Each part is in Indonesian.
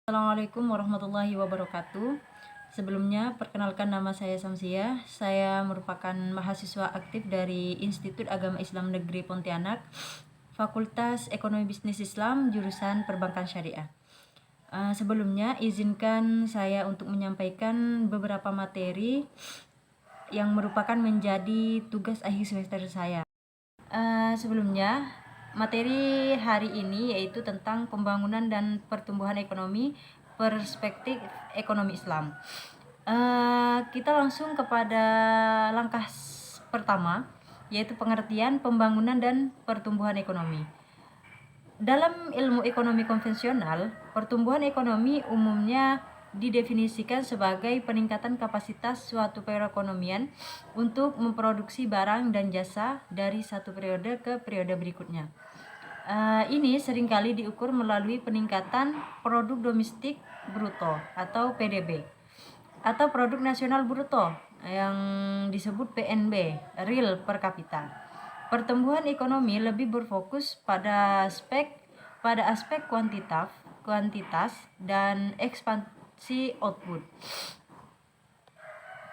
Assalamualaikum warahmatullahi wabarakatuh. Sebelumnya, perkenalkan nama saya Samsia. Saya merupakan mahasiswa aktif dari Institut Agama Islam Negeri Pontianak, Fakultas Ekonomi Bisnis Islam, jurusan Perbankan Syariah. Sebelumnya, izinkan saya untuk menyampaikan beberapa materi yang merupakan menjadi tugas akhir semester saya. Sebelumnya, materi hari ini yaitu tentang pembangunan dan pertumbuhan ekonomi, perspektif ekonomi Islam. Kita langsung kepada langkah pertama, yaitu pengertian pembangunan dan pertumbuhan ekonomi. Dalam ilmu ekonomi konvensional, pertumbuhan ekonomi umumnya didefinisikan sebagai peningkatan kapasitas suatu perekonomian untuk memproduksi barang dan jasa dari satu periode ke periode berikutnya. Ini seringkali diukur melalui peningkatan produk domestik bruto atau PDB atau produk nasional bruto yang disebut PNB, real per kapita. Pertumbuhan ekonomi lebih berfokus pada aspek kuantitas dan ekspansi output.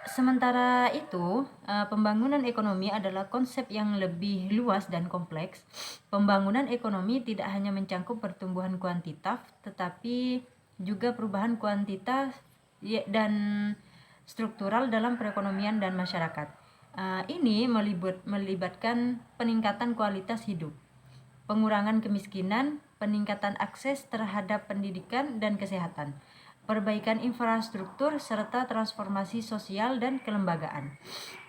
Sementara itu, pembangunan ekonomi adalah konsep yang lebih luas dan kompleks. Pembangunan ekonomi tidak hanya mencangkup pertumbuhan kuantitas, tetapi juga perubahan kuantitas dan struktural dalam perekonomian dan masyarakat. Ini melibatkan peningkatan kualitas hidup, pengurangan kemiskinan, peningkatan akses terhadap pendidikan dan kesehatan, perbaikan infrastruktur, serta transformasi sosial dan kelembagaan.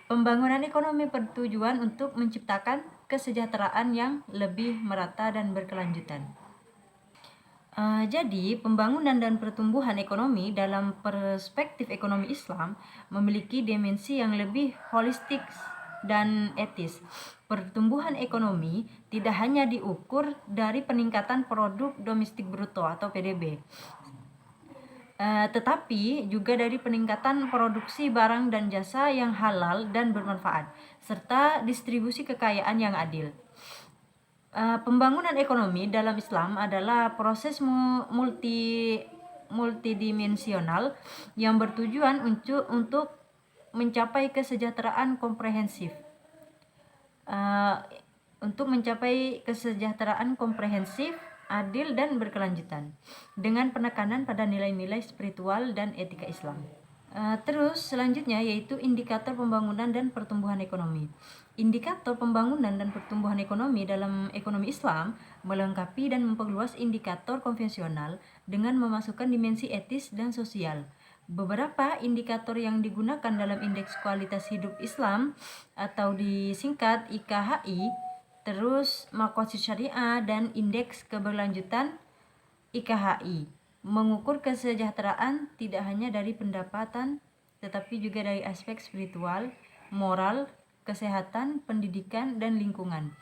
Pembangunan ekonomi bertujuan untuk menciptakan kesejahteraan yang lebih merata dan berkelanjutan. Jadi, pembangunan dan pertumbuhan ekonomi dalam perspektif ekonomi Islam memiliki dimensi yang lebih holistik dan etis. Pertumbuhan ekonomi tidak hanya diukur dari peningkatan produk domestik bruto atau PDB, tetapi juga dari peningkatan produksi barang dan jasa yang halal dan bermanfaat, serta distribusi kekayaan yang adil. Pembangunan ekonomi dalam Islam adalah proses multidimensional yang bertujuan untuk mencapai kesejahteraan komprehensif. Adil dan berkelanjutan, dengan penekanan pada nilai-nilai spiritual dan etika Islam. Terus selanjutnya yaitu indikator pembangunan dan pertumbuhan ekonomi. Indikator pembangunan dan pertumbuhan ekonomi dalam ekonomi Islam melengkapi dan memperluas indikator konvensional dengan memasukkan dimensi etis dan sosial. Beberapa indikator yang digunakan dalam Indeks Kualitas Hidup Islam atau disingkat IKHI, terus Maqasid Syariah dan Indeks Keberlanjutan IKHI, mengukur kesejahteraan tidak hanya dari pendapatan, tetapi juga dari aspek spiritual, moral, kesehatan, pendidikan, dan lingkungan.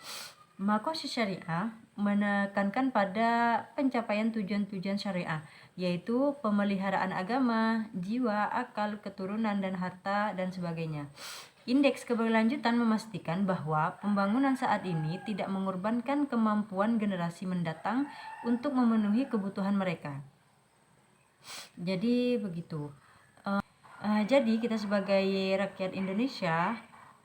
Maqasid Syariah menekankan pada pencapaian tujuan-tujuan syariah, yaitu pemeliharaan agama, jiwa, akal, keturunan, dan harta, dan sebagainya. Indeks keberlanjutan memastikan bahwa pembangunan saat ini tidak mengorbankan kemampuan generasi mendatang untuk memenuhi kebutuhan mereka. Jadi begitu. Jadi kita sebagai rakyat Indonesia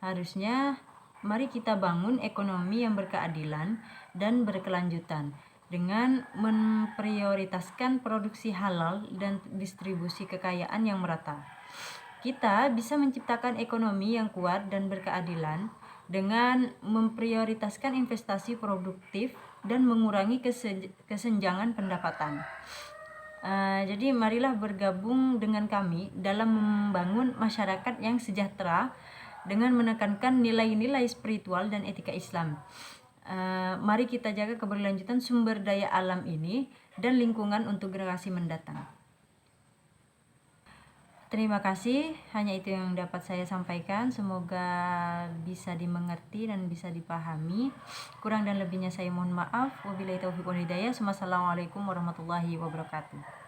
harusnya mari kita bangun ekonomi yang berkeadilan dan berkelanjutan dengan memprioritaskan produksi halal dan distribusi kekayaan yang merata. Kita bisa menciptakan ekonomi yang kuat dan berkeadilan dengan memprioritaskan investasi produktif dan mengurangi kesenjangan pendapatan. Jadi marilah bergabung dengan kami dalam membangun masyarakat yang sejahtera dengan menekankan nilai-nilai spiritual dan etika Islam. Mari kita jaga keberlanjutan sumber daya alam ini dan lingkungan untuk generasi mendatang. Terima kasih, hanya itu yang dapat saya sampaikan. Semoga bisa dimengerti dan bisa dipahami. Kurang dan lebihnya saya mohon maaf. Wabillahi taufiq wal hidayah. Wassalamualaikum warahmatullahi wabarakatuh.